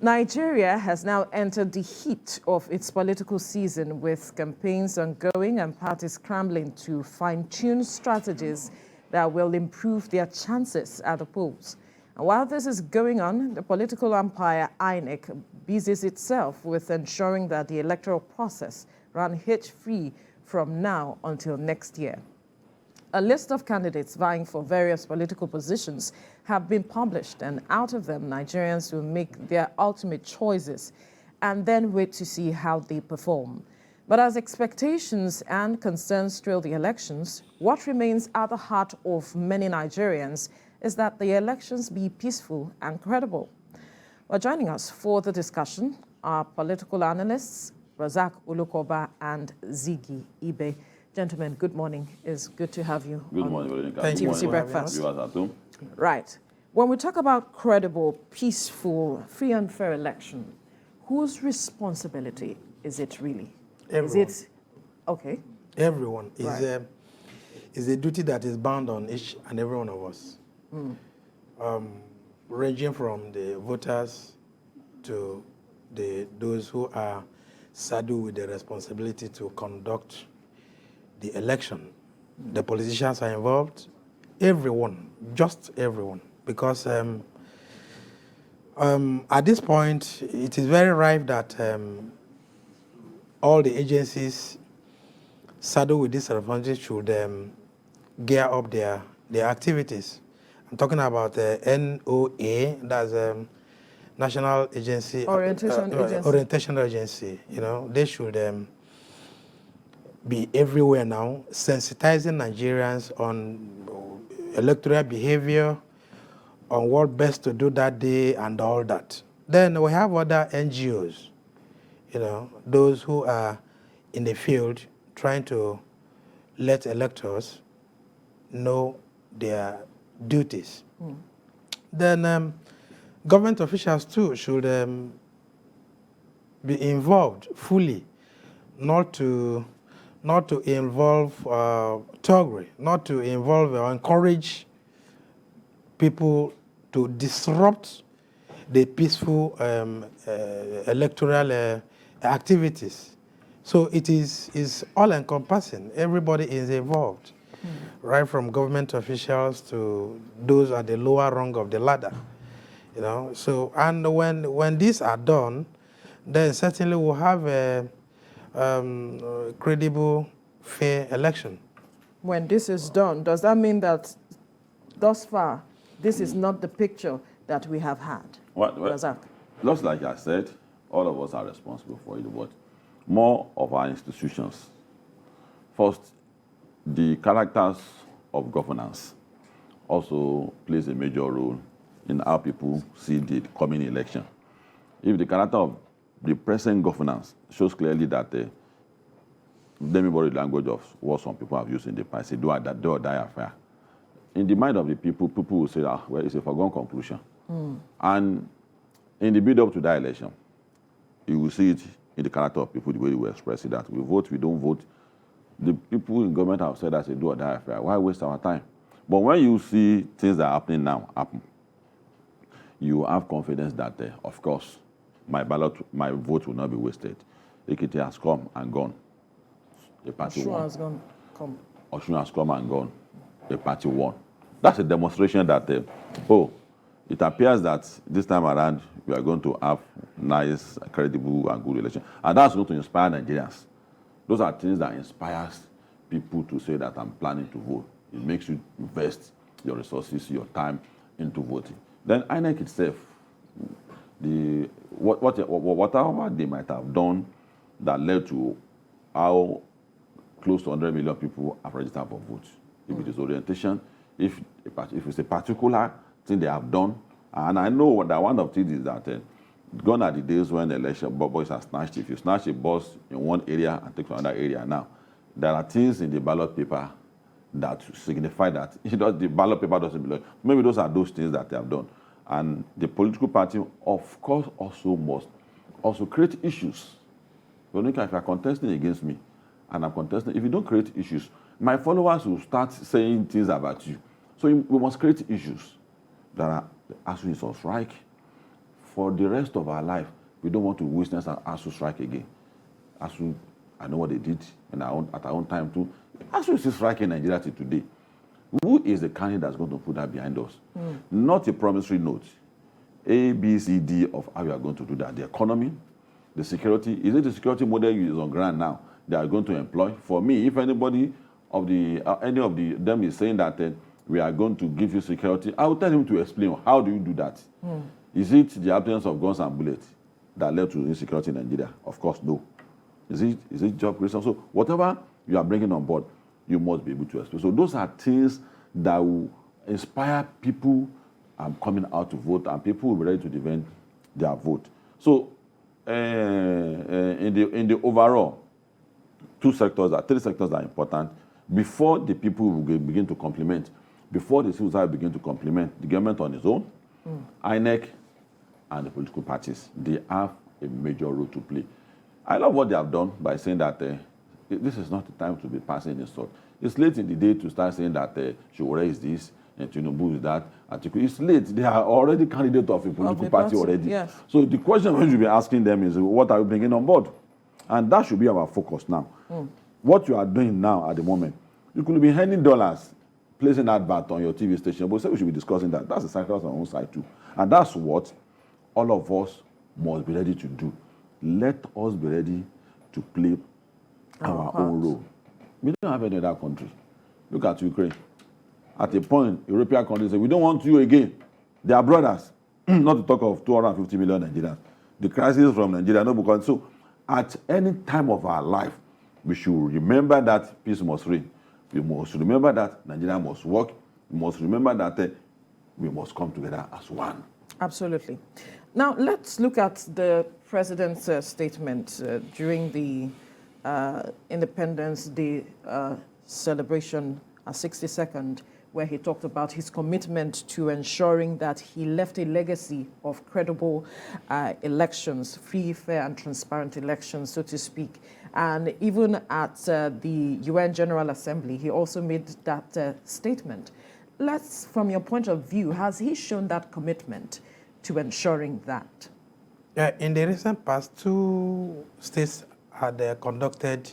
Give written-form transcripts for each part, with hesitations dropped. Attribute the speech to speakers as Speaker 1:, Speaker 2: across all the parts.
Speaker 1: Nigeria has now entered the heat of its political season, with campaigns ongoing and parties scrambling to fine-tune strategies that will improve their chances at the polls. And while this is going on, the political umpire INEC busies itself with ensuring that the electoral process run hitch-free from now until next year. A list of candidates vying for various political positions have been published, and out of them, Nigerians will make their ultimate choices and then wait to see how they perform. But as expectations and concerns trail the elections, what remains at the heart of many Nigerians is that the elections be peaceful and credible. Well, joining us for the discussion are political analysts Razak Ulukoba and Ziggy Ibe. Gentlemen, good morning. It's good to have you.
Speaker 2: Good morning.
Speaker 1: Thank you. TVC Breakfast.
Speaker 2: You at home?
Speaker 1: Right. When we talk about credible, peaceful, free and fair election, whose responsibility is it really?
Speaker 3: Everyone.
Speaker 1: Is it okay?
Speaker 3: Everyone.
Speaker 1: Right.
Speaker 3: Is a duty that is bound on each and every one of us, ranging from the voters to those who are saddled with the responsibility to conduct the election. The politicians are involved, everyone, just everyone, because at this point, it is very ripe that all the agencies saddled with this responsibility should gear up their activities. I'm talking about the NOA, that's National Agency, Orientation Agency. You know, they should be everywhere now, sensitizing Nigerians on electoral behavior, on what best to do that day and all that. Then we have other NGOs, you know, those who are in the field trying to let electors know their duties. Then government officials too should be involved fully, not to involve thuggery, not to involve or encourage people to disrupt the peaceful electoral activities. So it is all-encompassing. Everybody is involved, right from government officials to those at the lower rung of the ladder. You know. So and when these are done, then certainly we'll have a credible, fair election.
Speaker 1: When this is done, does that mean that thus far, this is not the picture that we have had?
Speaker 2: Razak? Just like I said, all of us are responsible for it, but more of our institutions. First, the characters of governance also plays a major role in how people see the coming election. If the character of the present governance shows clearly that let me borrow the language of what some people have used in the past, say do or die affair. In the mind of the people will say, well, it's a foregone conclusion. And in the build-up to that election, you will see it in the character of people, the way they will express it, that we vote, we don't vote. The people in government have said that's a do or die affair. Why waste our time? But when you see things that are happening now happen, you have confidence that, of course, my vote will not be wasted. Ekiti has come and gone. The party won. Osun has come and gone. The party won. That's a demonstration that, it appears that this time around we are going to have nice, credible, and good election. And that's going to inspire Nigerians. Those are things that inspires people to say that I'm planning to vote. It makes you invest your resources, your time into voting. Then INEC itself, whatever they might have done that led to how close to 100 million people have registered for vote. If it is orientation, if it's a particular thing they have done, and I know that one of the things is that gone are the days when the election boys are snatched. If you snatch a bus in one area and take to another area now, there are things in the ballot paper that signify that the ballot paper doesn't belong. Maybe those are those things that they have done. And the political party, of course, also must create issues. If you are contesting against me, and I'm contesting, if you don't create issues, my followers will start saying things about you. So we must create issues that are as we strike, for the rest of our life, we don't want to witness an ASU strike again. ASU, I know what they did at our own time too. ASU is still striking Nigeria till today. Who is the candidate that's going to put that behind us? Not a promissory note. A, B, C, D of how we are going to do that. The economy, the security. Is it the security model is on ground now they are going to employ? For me, if anybody of any of them is saying that we are going to give you security, I will tell him to explain how do you do that. Is it the absence of guns and bullets that led to insecurity in Nigeria? Of course, no. Is it job creation? So whatever you are bringing on board, you must be able to explain. So those are things that will inspire people coming out to vote, and people will be ready to defend their vote. So in the overall, three sectors are important. Before the people will begin to complement, before the civil society begin to complement the government on its own, INEC and the political parties, they have a major role to play. I love what they have done by saying that this is not the time to be passing insult. It's late in the day to start saying that Showore is this and Tinubu is that. It's late. They are already candidates of a political party already. Yes. So the question we should be asking them is, what are you bringing on board? And that should be our focus now. What you are doing now at the moment, you could be handing dollars, placing advert on your TV station, but say we should be discussing that. That's the sacrifice on our own side too. And that's what all of us must be ready to do. Let us be ready to play our own role. We don't have any other country. Look at Ukraine. At a point, European countries say, we don't want you again. They are brothers. Not to talk of 250 million Nigerians. The crisis from Nigeria, no, because so at any time of our life, we should remember that peace must reign. We must remember that Nigeria must work. We must remember that we must come together as one.
Speaker 1: Absolutely. Now, let's look at the president's statement during the Independence Day celebration, 62nd, where he talked about his commitment to ensuring that he left a legacy of credible elections, free, fair, and transparent elections, so to speak. And even at the UN General Assembly, he also made that statement. From your point of view, has he shown that commitment to ensuring that?
Speaker 3: In the recent past, 2 states had conducted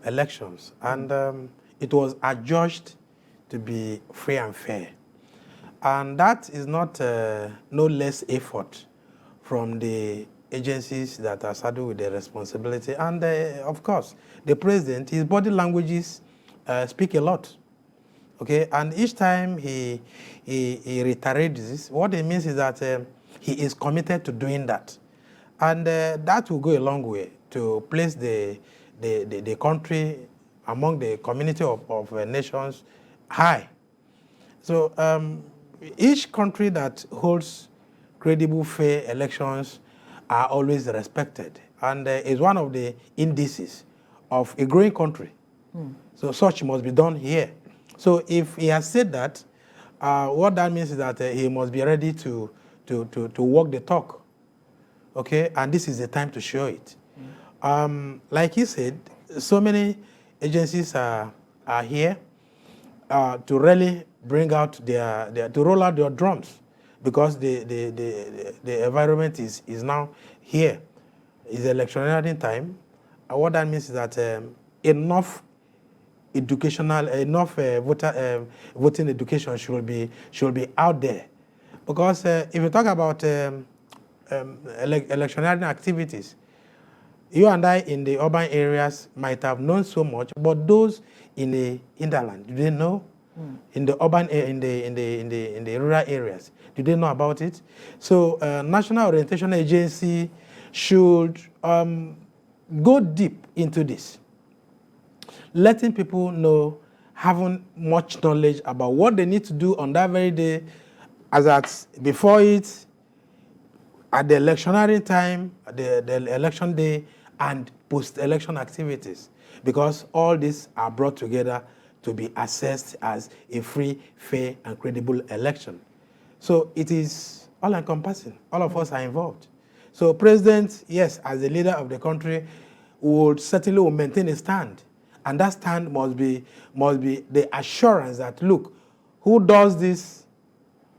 Speaker 3: elections, and it was adjudged to be free and fair. And that is not no less effort from the agencies that are saddled with the responsibility. And of course, the president, his body languages speak a lot. Okay, and each time he reiterates this, what it means is that he is committed to doing that. And that will go a long way to place the country among the community of nations high. So each country that holds credible, fair elections are always respected, and is one of the indices of a growing country. So such must be done here. So if he has said that, what that means is that he must be ready to walk the talk. Okay, and this is the time to show it. Like he said, so many agencies are here to really bring out to roll out their drums, because the environment is now here. It's electioneering time. What that means is that enough voting education should be out there, because if you talk about electioneering activities, you and I in the urban areas might have known so much, but those in the hinterland, do they know? In the urban, in the rural areas, do they know about it? So, National Orientation Agency should go deep into this, letting people know, having much knowledge about what they need to do on that very day, as at before it, at the electionary time, the election day, and post-election activities, because all these are brought together to be assessed as a free, fair, and credible election. So it is all-encompassing. All of us are involved. So President, yes, as the leader of the country, would certainly maintain a stand. And that stand must be the assurance that, look, who does this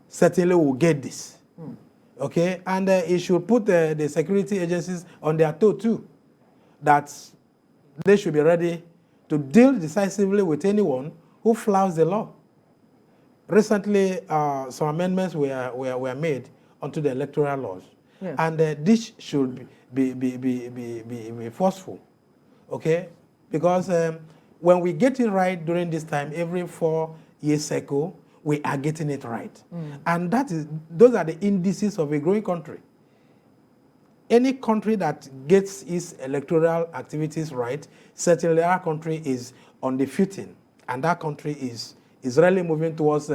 Speaker 3: certainly will get this. Okay, and it should put the security agencies on their toe too, that they should be ready to deal decisively with anyone who flouts the law. Recently, some amendments were made onto the electoral laws,
Speaker 1: Yes.
Speaker 3: and this should be forceful, okay? Because when we get it right during this time, every 4-year cycle, we are getting it right. And those are the indices of a growing country. Any country that gets its electoral activities right, certainly our country is on the footing, and that country is really moving towards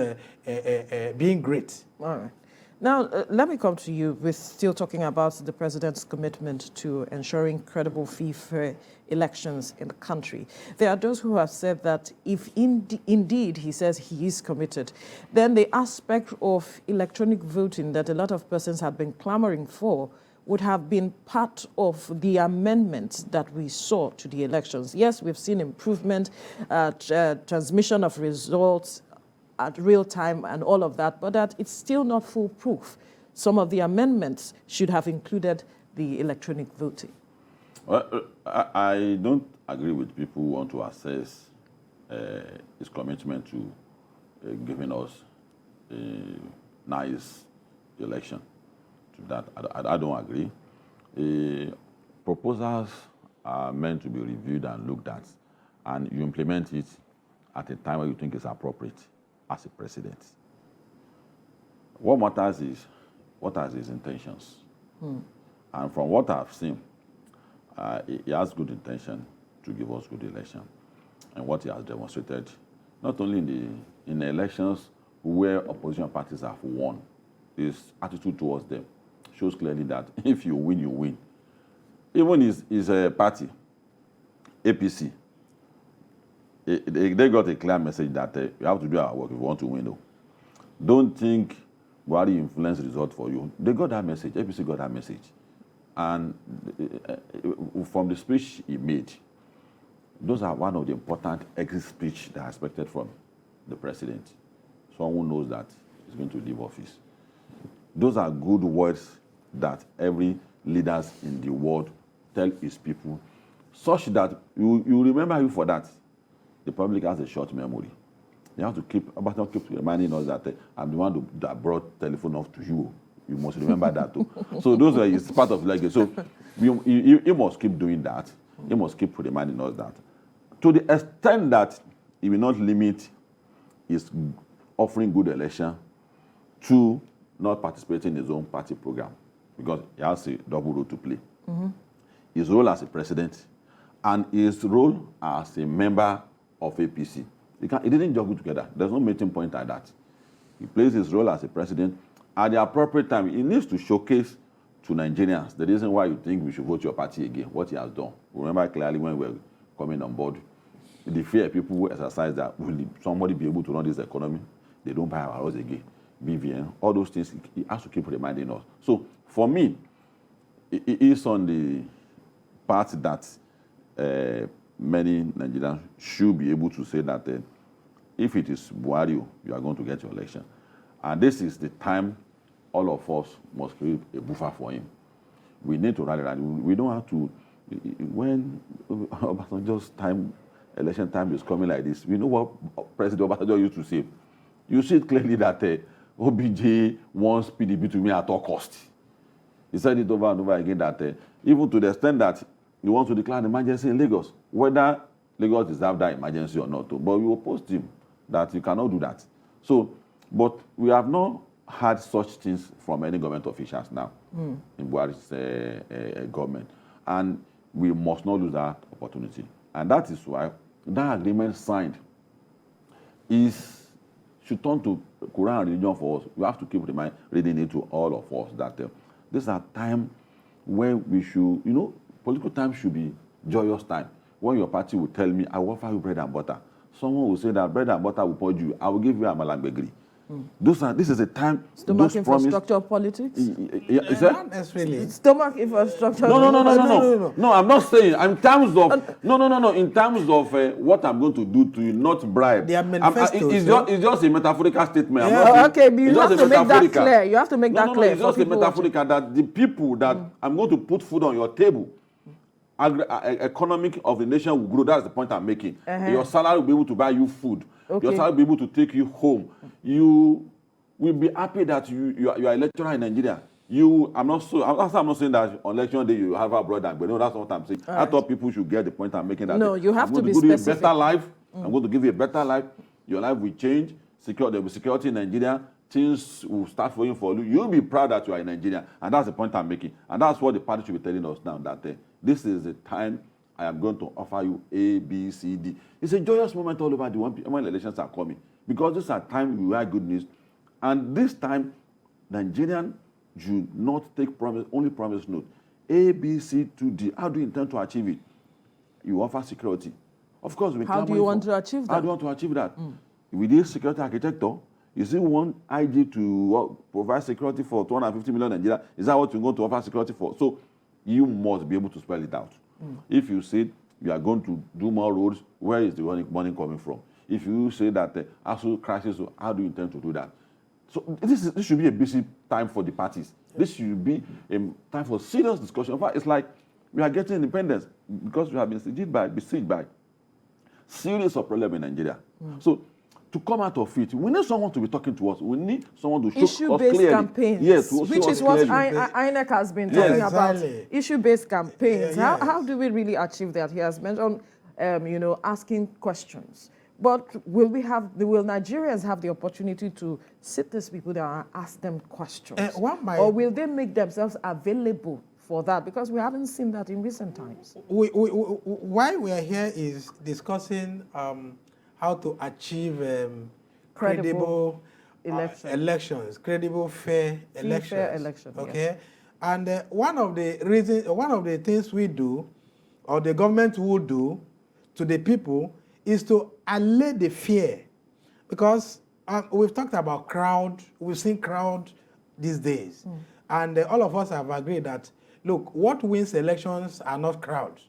Speaker 3: being great.
Speaker 1: All right. Now, let me come to you. We're still talking about the president's commitment to ensuring credible, fair elections in the country. There are those who have said that if indeed he says he is committed, then the aspect of electronic voting that a lot of persons have been clamoring for would have been part of the amendments that we saw to the elections. Yes, we've seen improvement, transmission of results at real time and all of that, but that it's still not foolproof. Some of the amendments should have included the electronic voting.
Speaker 2: Well, I don't agree with people who want to assess his commitment to giving us a nice election. To that, I don't agree. Proposals are meant to be reviewed and looked at, and you implement it at a time when you think it's appropriate as a president. What matters is what are his intentions. And from what I've seen, he has good intention to give us good election. And what he has demonstrated, not only in the elections where opposition parties have won, his attitude towards them shows clearly that if you win, you win. Even his party, APC, they got a clear message that you have to do our work if you want to win. Though. Don't think Buhari influence the result for you. They got that message. APC got that message. And from the speech he made, those are one of the important exit speech that are expected from the president. Someone who knows that he's going to leave office. Those are good words that every leaders in the world tell his people, such that you remember you for that. The public has a short memory. You have to keep reminding us that I'm the one that brought telephone off to you. You must remember that too. So those are it's part of legacy. So you must keep doing that. You must keep reminding us that. To the extent that he will not limit his offering good election to not participating in his own party program, because he has a double role to play. His role as a president and his role as a member of APC. It didn't juggle together. There's no meeting point like that. He plays his role as a president. At the appropriate time, he needs to showcase to Nigerians the reason why you think we should vote your party again, what he has done. Remember clearly when we were coming on board, the fear people who exercise that, will somebody be able to run this economy? They don't buy our house again. BVN, all those things, he has to keep reminding us. So for me, it is on the part that many Nigerians should be able to say that if it is Buhari, you are going to get your election. And this is the time all of us must create a buffer for him. We need to rally around. We don't have to, when just election time is coming like this, we know what President Obasanjo used to say. You see it clearly that OBJ wants PDP to win at all cost. He said it over and over again that even to the extent that he wants to declare an emergency in Lagos, whether Lagos deserves that emergency or not. But we opposed him that you cannot do that. So, but we have not had such things from any government officials now in Buhari's government. And we must not lose that opportunity. And that is why that agreement signed should turn to Quran and religion for us. We have to keep reading it to all of us that this is a time when we should, political time should be joyous time. When your party will tell me, I will offer you bread and butter. Someone will say that bread and butter will pour you. I will give you a malangbegri. This is a time.
Speaker 1: Stomach infrastructure politics?
Speaker 2: Is that?
Speaker 3: Not necessarily.
Speaker 1: Stomach infrastructure.
Speaker 2: No, I'm not saying. In terms of no. In terms of what I'm going to do to you, not bribe.
Speaker 3: They are manifestos.
Speaker 2: It's just a metaphorical statement.
Speaker 3: Yeah.
Speaker 1: Okay, but you have to make that clear. You have to make that clear.
Speaker 2: It's just a metaphorical that the people that I'm going to put food on your table, economic of the nation will grow. That's the point I'm making. Your salary will be able to buy you food.
Speaker 1: Okay.
Speaker 2: Your salary will be able to take you home. You will be happy that you are a lecturer in Nigeria. I'm not saying that on election day you have a brother, but no, that's not what I'm saying. I thought people should get the point I'm making. That
Speaker 1: no, you have to be
Speaker 2: specific.
Speaker 1: specific.
Speaker 2: A better life. I'm going to give you a better life. Your life will change. There will be security in Nigeria. Things will start flowing for you. You'll be proud that you are in Nigeria, and that's the point I'm making. And that's what the party should be telling us now, that this is the time I am going to offer you A, B, C, D. It's a joyous moment all over the world when elections are coming, because this is a time we have good news. And this time, Nigerian should not take only promise note. A, B, C, 2, D. How do you intend to achieve it? You offer security. Of course,
Speaker 1: how do you want to achieve that?
Speaker 2: How do you want to achieve that? With this security architecture, is it one IG to provide security for 250 million Nigeria? Is that what you're going to offer security for? So you must be able to spell it out. If you say you are going to do more roads, where is the money coming from? If you say that absolute crisis, how do you intend to do that? So this should be a busy time for the parties. This should be a time for serious discussion. In fact, it's like we are getting independence because we have been besieged by series of problems in Nigeria. So to come out of it, we need someone to be talking to us. We need someone to show us clearly.
Speaker 1: Issue-based campaigns,
Speaker 2: yes,
Speaker 1: which is what INEC has been talking about. Issue-based campaigns. How do we really achieve that? He has mentioned, asking questions. But will Nigerians have the opportunity to sit these people down and ask them questions? Or will they make themselves available for that? Because we haven't seen that in recent times.
Speaker 3: Why we are here is discussing how to achieve credible elections, credible, fair elections.
Speaker 1: Fair elections.
Speaker 3: Okay,
Speaker 1: yes.
Speaker 3: And one of the things we do, or the government will do to the people, is to allay the fear, because we've talked about crowd. We've seen crowd these days, and all of us have agreed that look, what wins elections are not crowds.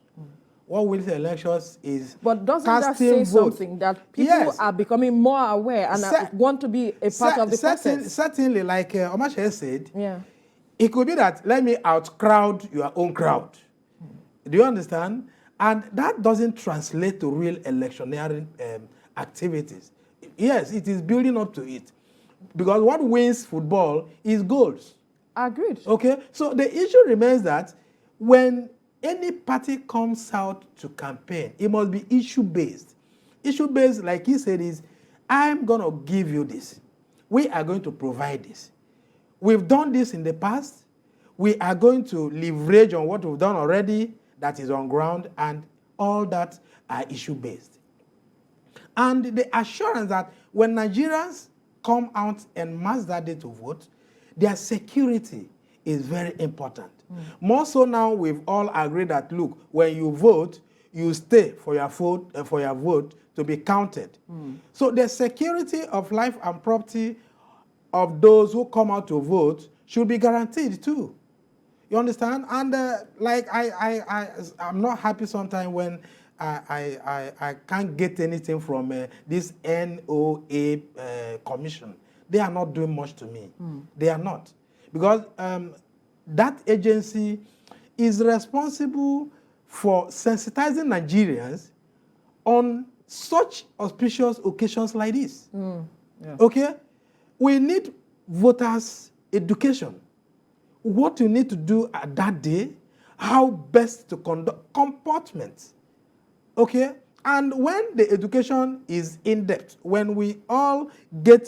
Speaker 3: What wins elections is
Speaker 1: but doesn't that say something that people are becoming more aware and want to be a part of the process?
Speaker 3: Certainly, like Omashe said, it could be that let me outcrowd your own crowd. Do you understand? And that doesn't translate to real electioneering activities. Yes, it is building up to it, because what wins football is goals.
Speaker 1: Agreed.
Speaker 3: Okay, so the issue remains that when any party comes out to campaign, it must be issue-based. Issue-based, like he said, is I'm going to give you this. We are going to provide this. We've done this in the past. We are going to leverage on what we've done already that is on ground, and all that are issue-based. And the assurance that when Nigerians come out en masse that day to vote, their security is very important. More so now, we've all agreed that, look, when you vote, you stay for your vote to be counted. So the security of life and property of those who come out to vote should be guaranteed too. You understand? And I'm not happy sometimes when I can't get anything from this NOA commission. They are not doing much to me. They are not. Because that agency is responsible for sensitizing Nigerians on such auspicious occasions like this. Okay? We need voters' education. What you need to do at that day, how best to conduct comportment. Okay? And when the education is in depth, when we all got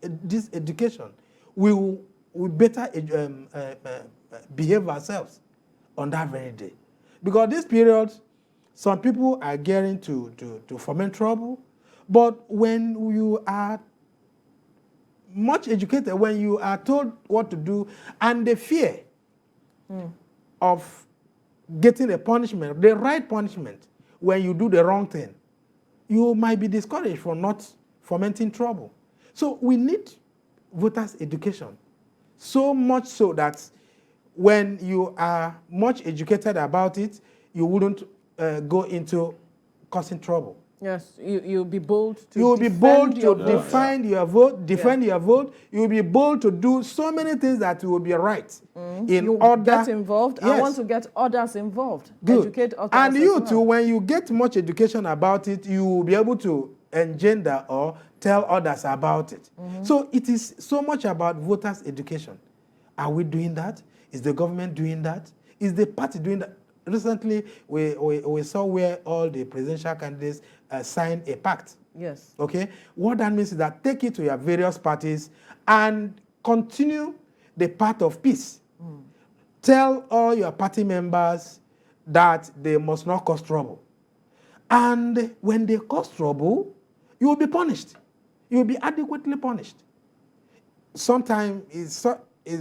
Speaker 3: this education, we will better behave ourselves on that very day. Because this period, some people are gearing to foment trouble, but when you are much educated, when you are told what to do, and the fear of getting a punishment, the right punishment, when you do the wrong thing, you might be discouraged from not fomenting trouble. So we need voters' education, so much so that when you are much educated about it, you wouldn't go into causing trouble.
Speaker 1: Yes, you'll be bold to
Speaker 3: You will be bold to defend your vote, defend your vote. You will be bold to do so many things that will be right. In order,
Speaker 1: get involved.
Speaker 3: Yes.
Speaker 1: I want to get others involved.
Speaker 3: Good.
Speaker 1: Educate others.
Speaker 3: And you
Speaker 1: as
Speaker 3: too,
Speaker 1: well.
Speaker 3: when you get much education about it, you will be able to engender or tell others about it. So it is so much about voters' education. Are we doing that? Is the government doing that? Is the party doing that? Recently, we saw where all the presidential candidates signed a pact.
Speaker 1: Yes.
Speaker 3: Okay? What that means is that take it to your various parties and continue the path of peace. Tell all your party members that they must not cause trouble. And when they cause trouble, you will be punished. You will be adequately punished. Sometimes it's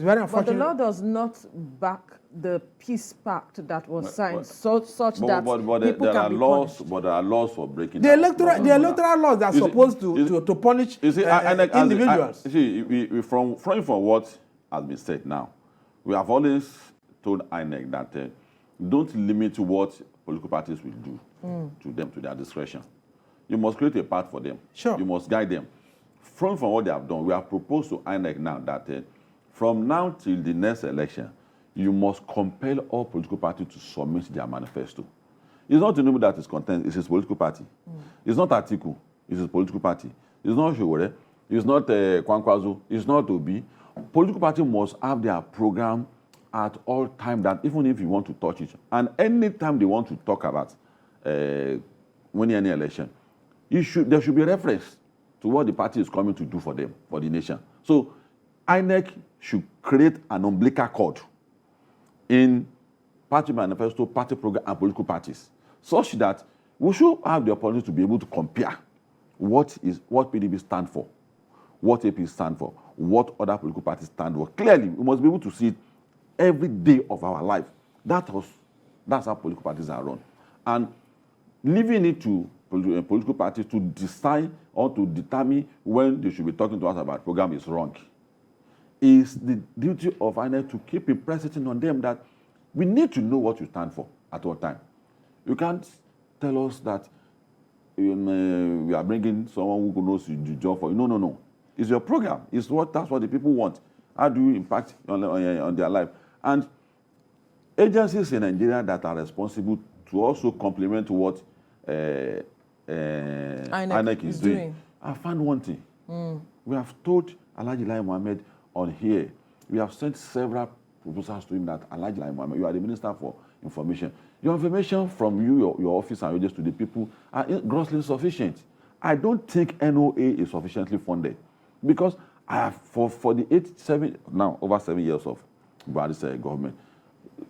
Speaker 3: very unfortunate.
Speaker 1: But the law does not back the peace pact that was signed, such that people can be punished.
Speaker 2: But there are laws for breaking
Speaker 3: The electoral laws are supposed to punish individuals.
Speaker 2: From what has been said now, we have always told INEC that don't limit what political parties will do to them, to their discretion. You must create a path for them.
Speaker 3: Sure.
Speaker 2: You must guide them. From what they have done, we have proposed to INEC now that from now till the next election, you must compel all political parties to submit their manifesto. It's not Tinubu that is content, it's his political party. It's not Atiku, it's his political party. It's not Showore, it's not Kwankwaso, it's not Obi. Political party must have their program at all times, that even if you want to touch it, and any time they want to talk about winning any election, there should be a reference to what the party is coming to do for them, for the nation. So INEC should create an umbilical cord in party manifesto, party program, and political parties, such that we should have the opportunity to be able to compare what PDP stand for, what AP stand for, what other political parties stand for. Clearly, we must be able to see it every day of our life. That's how political parties are run. And leaving it to political parties to decide or to determine when they should be talking to us about program is wrong. Is the duty of INEC to keep impressing on them that we need to know what you stand for at all time. You can't tell us that we are bringing someone who knows the job for you. No. It's your program. That's what the people want. How do you impact on their life? And agencies in Nigeria that are responsible to also complement what INEC is doing. I found one thing. We have told Alhaji Lai Mohammed on here, we have sent several proposals to him that Alhaji Lai Mohammed, you are the Minister for Information. Your information from your office and just to the people are grossly insufficient. I don't think NOA is sufficiently funded because I have for the over 7 years of Buhari's government.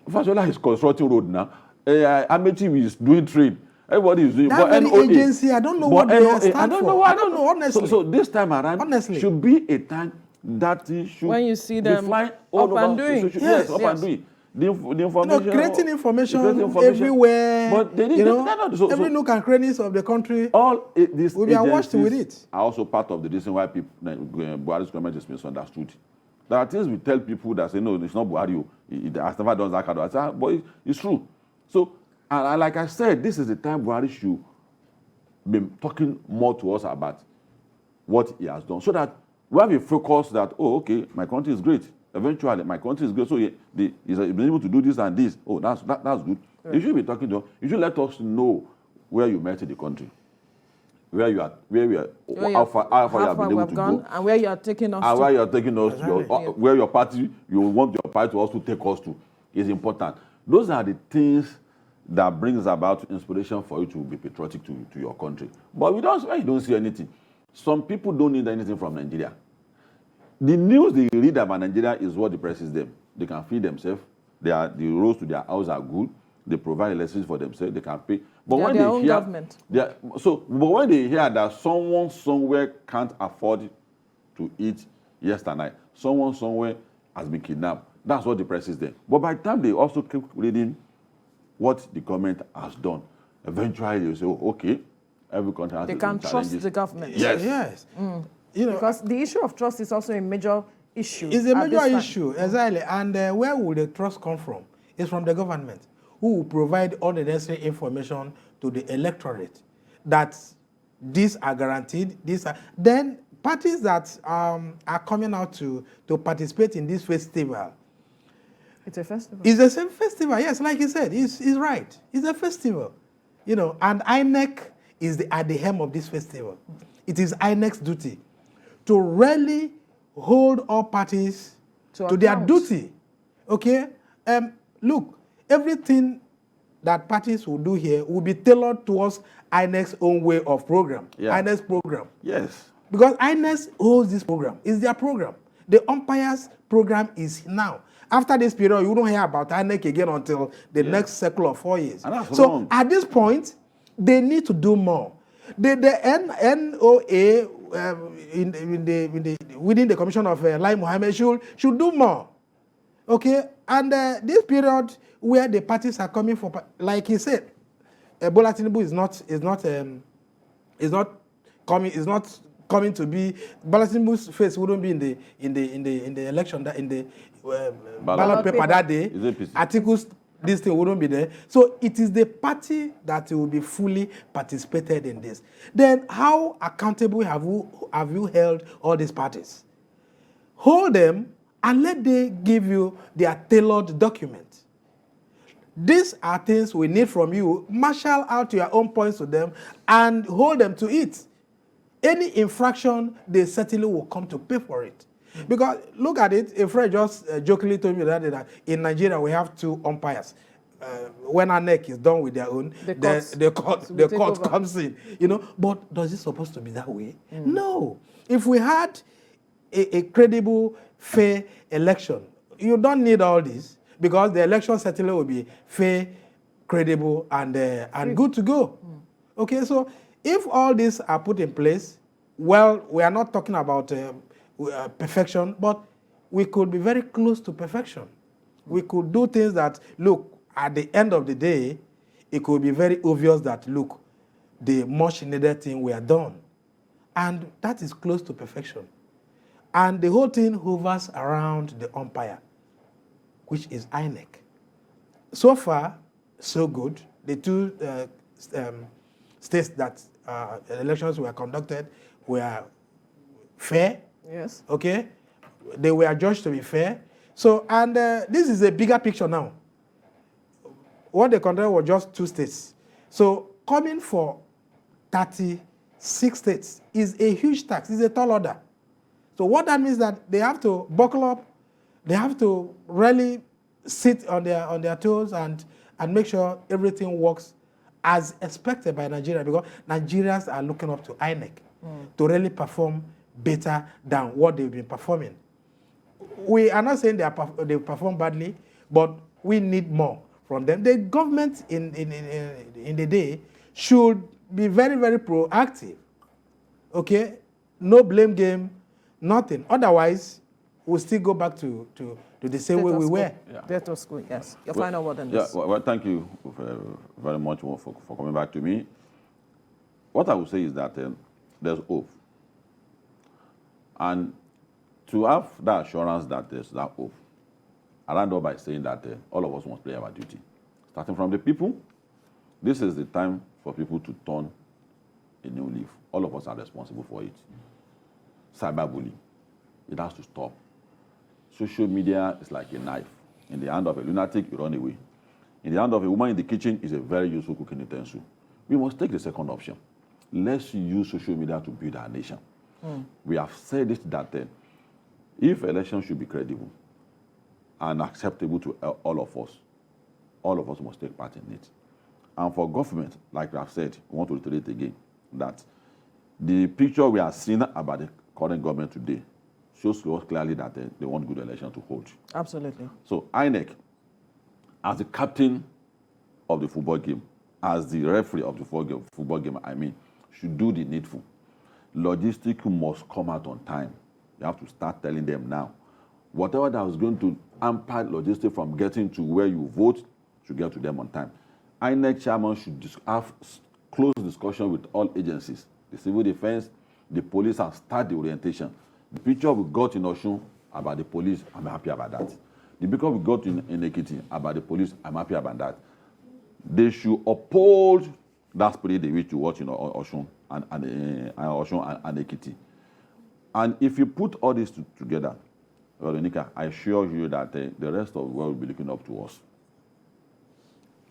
Speaker 2: Fashola is constructing road now. Amity is doing trade. Everybody is doing.
Speaker 3: That
Speaker 2: NOA,
Speaker 3: agency, I don't know what they stand for. I don't know, honestly.
Speaker 2: So this time around, should be a time that should
Speaker 1: when you see them
Speaker 2: flying
Speaker 1: up and doing.
Speaker 2: Yes, up and doing. The information,
Speaker 3: creating information everywhere.
Speaker 2: But they didn't.
Speaker 3: Every nook and crannies of the country.
Speaker 2: All these
Speaker 3: we are watched with it.
Speaker 2: Are also part of the reason why Buhari's government is misunderstood. There are things we tell people that say, no, it's not Buhari. He has never done that kind of thing. But it's true. So, and like I said, this is the time Buhari should be talking more to us about what he has done. So that we have a focus that, oh, okay, my country is great. Eventually, my country is great. So he's been able to do this and this. Oh, that's good. Right. You should be talking to us. You should let us know where you met in the country. Where you are, how far you have been able to go,
Speaker 1: and where you are taking us,
Speaker 2: and where you are taking us, where your party, you want your party to also take us to, is important. Those are the things that brings about inspiration for you to be patriotic to your country. But you don't see anything. Some people don't need anything from Nigeria. The news they read about Nigeria is what depresses them. They can feed themselves. The roads to their house are good. They provide electricity for themselves. They can pay. But when
Speaker 1: their own government.
Speaker 2: But when they hear that someone somewhere can't afford to eat yesterday, someone somewhere has been kidnapped, that's what depresses them. But by the time they also keep reading what the government has done, eventually they say, oh, okay, every country has
Speaker 1: they
Speaker 2: its
Speaker 1: can
Speaker 2: own challenges.
Speaker 1: trust the government.
Speaker 2: Yes.
Speaker 3: Yes.
Speaker 1: Because the issue of trust is also a major issue.
Speaker 3: It's a major issue, exactly. And where will the trust come from? It's from the government, who will provide all the necessary information to the electorate that these are guaranteed. Then parties that are coming out to participate in this festival.
Speaker 1: It's a festival.
Speaker 3: It's the same festival, yes, like he said, he's right. It's a festival, and INEC is at the helm of this festival. It is INEC's duty to really hold all parties to their duty, okay? Look, everything that parties will do here will be tailored towards INEC's own way of program, INEC's program.
Speaker 2: Yes.
Speaker 3: Because INEC holds this program. It's their program. The umpires program is now. After this period, you don't hear about INEC again until the next cycle of 4 years. So at this point, they need to do more. The NOA within the commission of Lai Mohammed should do more. Okay? And this period where the parties are coming for, like he said, Bola Tinubu is not coming to be. Bola Tinubu's face wouldn't be in the election in the ballot paper that day. Articles, this thing wouldn't be there. So it is the party that will be fully participated in this. Then how accountable have you held all these parties? Hold them and let them give you their tailored document. These are things we need from you. Marshal out your own points to them and hold them to it. Any infraction, they certainly will come to pay for it. Because look at it, a friend just jokingly told me that in Nigeria we have 2 umpires. When INEC is done with their own, the court comes in. But does it supposed to be that way? No. If we had a credible, fair election, you don't need all this, because the election certainly will be fair, credible, and good to go. Okay, so if all these are put in place, well, we are not talking about perfection, but we could be very close to perfection. We could do things that, look, at the end of the day, it could be very obvious that, look, the much needed thing we are done. And that is close to perfection. And the whole thing hovers around the umpire, which is INEC. So far, so good. The 2 states that elections were conducted were fair.
Speaker 1: Yes. Okay.
Speaker 3: They were judged to be fair. So, and this is a bigger picture now. What they conducted was just 2 states. So, coming for 36 states is a huge tax. It's a tall order. So, what that means that they have to buckle up. They have to really sit on their toes and make sure everything works as expected by Nigeria, because Nigerians are looking up to INEC to really perform better than what they've been performing. We are not saying they perform badly, but we need more from them. The government in the day should be very, very proactive. Okay? No blame game, nothing. Otherwise, we'll still go back to the same way we were.
Speaker 1: That was good, yes. Your final word on this.
Speaker 2: Well, thank you very much for coming back to me. What I would say is that there's hope. And to have that assurance that there's that hope, I round up by saying that all of us must play our duty. Starting from the people, this is the time for people to turn a new leaf. All of us are responsible for it. Cyberbullying, it has to stop. Social media is like a knife. In the hand of a lunatic, you run away. In the hand of a woman in the kitchen, is a very useful cooking utensil. We must take the second option. Let's use social media to build our nation. We have said it that if elections should be credible and acceptable to all of us must take part in it. And for government, like we have said, we want to reiterate again that the picture we are seeing about the current government today shows to us clearly that they want good election to hold.
Speaker 1: Absolutely.
Speaker 2: So INEC, as the captain of the football game, as the referee of the football game, should do the needful. Logistics must come out on time. You have to start telling them now. Whatever that was going to hamper logistics from getting to where you vote should get to them on time. INEC chairman should have close discussion with all agencies, the civil defense, the police have started the orientation. The picture we got in Osun about the police, I'm happy about that. The picture we got in Ekiti about the police, I'm happy about that. They should uphold that spirit they wish to watch in Osun and Ekiti. And if you put all this together, Veronica, I assure you that the rest of the world will be looking up to us.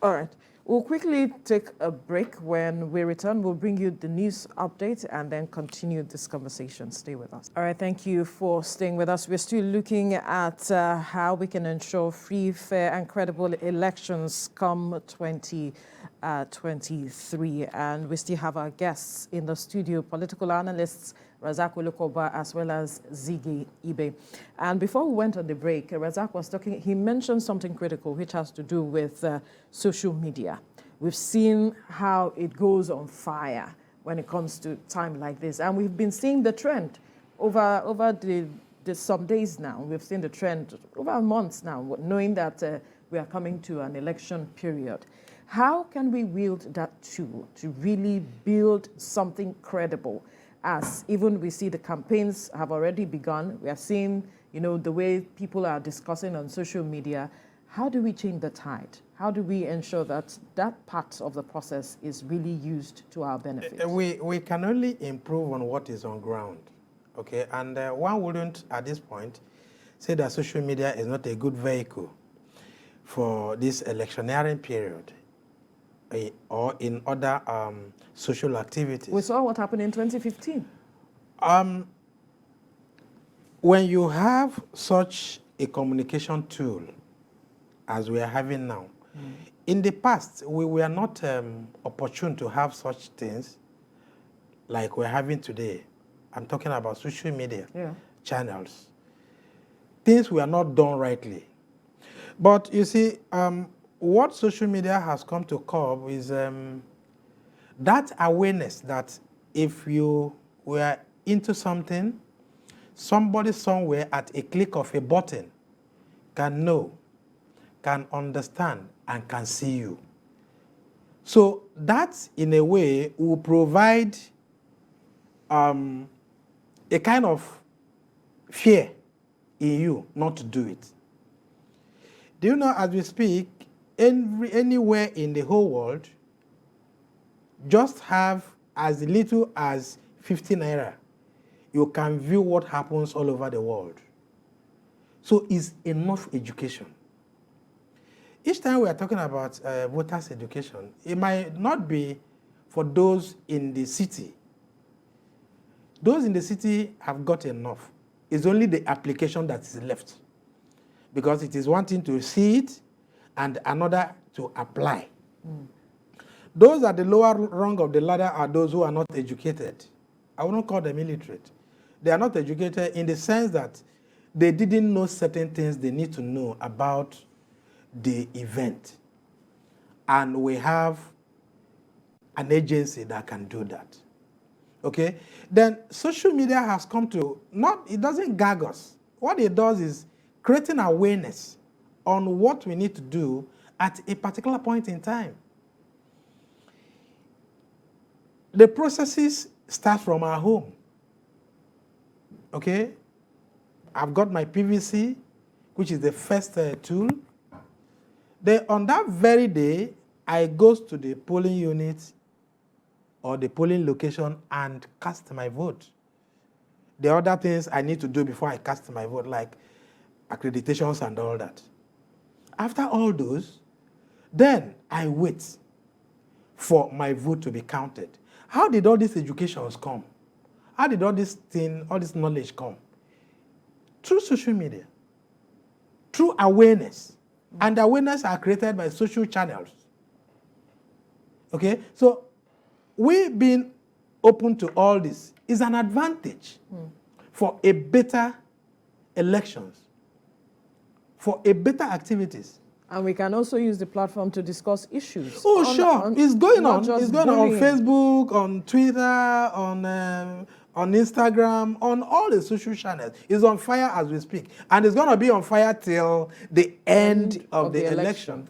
Speaker 1: All right. We'll quickly take a break. When we return, we'll bring you the news update and then continue this conversation. Stay with us. All right, thank you for staying with us. We're still looking at how we can ensure free, fair, and credible elections come 2023. And we still have our guests in the studio, political analysts Razak Olukoba as well as Ziggy Ibe. And before we went on the break, Razak was talking, he mentioned something critical which has to do with social media. We've seen how it goes on fire when it comes to time like this. And we've been seeing the trend over the some days now. We've seen the trend over months now, knowing that we are coming to an election period. How can we wield that tool to really build something credible? As even we see the campaigns have already begun, we are seeing, the way people are discussing on social media. How do we change the tide? How do we ensure that that part of the process is really used to our benefit?
Speaker 3: We can only improve on what is on ground, okay? And one wouldn't, at this point, say that social media is not a good vehicle for this electioneering period or in other social activities.
Speaker 1: We saw what happened in 2015.
Speaker 3: When you have such a communication tool as we are having now, in the past, we were not opportune to have such things like we're having today. I'm talking about social media channels. Things were not done rightly. But you see, what social media has come to curb is that awareness that if you were into something, somebody somewhere at a click of a button can know, can understand, and can see you. So that, in a way, will provide a kind of fear in you not to do it. Do you know, as we speak, anywhere in the whole world, just have as little as 50 naira, you can view what happens all over the world. So it's enough education. Each time we are talking about voters' education, it might not be for those in the city. Those in the city have got enough. It's only the application that is left. Because it is one thing to see it and another to apply. Those at the lower rung of the ladder are those who are not educated. I wouldn't call them illiterate. They are not educated in the sense that they didn't know certain things they need to know about the event. And we have an agency that can do that. Okay? Then social media has come to, it doesn't gag us. What it does is creating awareness on what we need to do at a particular point in time. The processes start from our home. Okay? I've got my PVC, which is the first tool. Then on that very day, I go to the polling unit or the polling location and cast my vote. The other things I need to do before I cast my vote, like accreditations and all that. After all those, then I wait for my vote to be counted. How did all these educations come? How did all this knowledge come? Through social media, through awareness. And awareness are created by social channels. Okay? So we being open to all this is an advantage for a better elections, for a better activities.
Speaker 1: And we can also use the platform to discuss issues.
Speaker 3: Oh, sure. It's going on. It's going on Facebook, on Twitter, on Instagram, on all the social channels. It's on fire as we speak. And it's going to be on fire till the end of the election.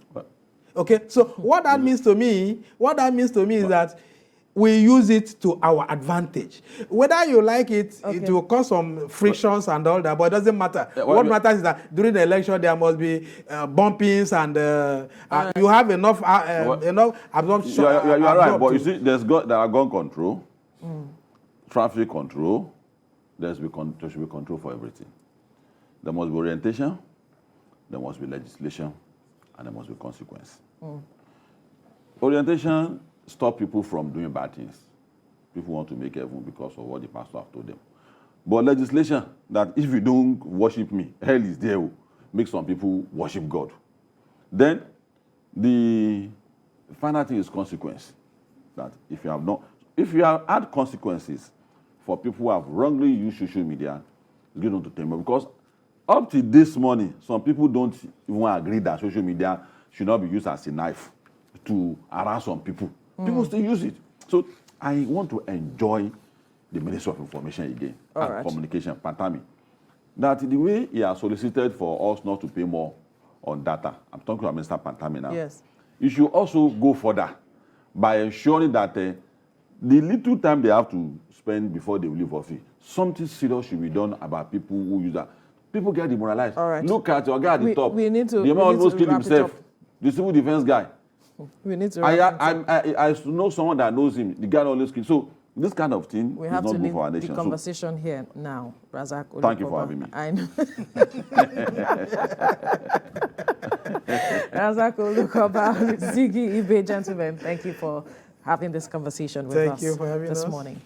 Speaker 3: Okay, so what that means to me is that we use it to our advantage. Whether you like it, it will cause some frictions and all that, but it doesn't matter. What matters is that during the election there must be bumpings and you have enough absorption.
Speaker 2: You are right, but you see, there are gun control, traffic control. There should be control for everything. There must be orientation, there must be legislation, and there must be consequence. Orientation stops people from doing bad things. People want to make heaven because of what the pastor have told them. But legislation, that if you don't worship me, hell is there, will make some people worship God. Then the final thing is consequence. That if you have had consequences for people who have wrongly used social media, it's going to them. Because up to this morning, some people don't even agree that social media should not be used as a knife to harass some people. People still use it. So I want to enjoy the Ministry of Information again and Communication, Pantami, that the way he has solicited for us not to pay more on data, I'm talking about Minister Pantami now.
Speaker 1: Yes.
Speaker 2: You should also go further by ensuring that the little time they have to spend before they will leave office, something serious should be done about people who use that. People get demoralized.
Speaker 1: All right.
Speaker 2: Look at your guy at the top.
Speaker 1: We need to.
Speaker 2: The man almost killed himself. The civil defense guy.
Speaker 1: We need to.
Speaker 2: I know someone that knows him. The guy always kills. So this kind of thing
Speaker 1: we
Speaker 2: is
Speaker 1: have
Speaker 2: not
Speaker 1: to
Speaker 2: good
Speaker 1: leave
Speaker 2: for our nation.
Speaker 1: the conversation here now, Razak.
Speaker 2: Thank you for having me.
Speaker 1: I know. Razak Olukoba, Ziggy Ibe, gentlemen, thank you for having this conversation with us
Speaker 3: Thank you for having us
Speaker 1: this morning.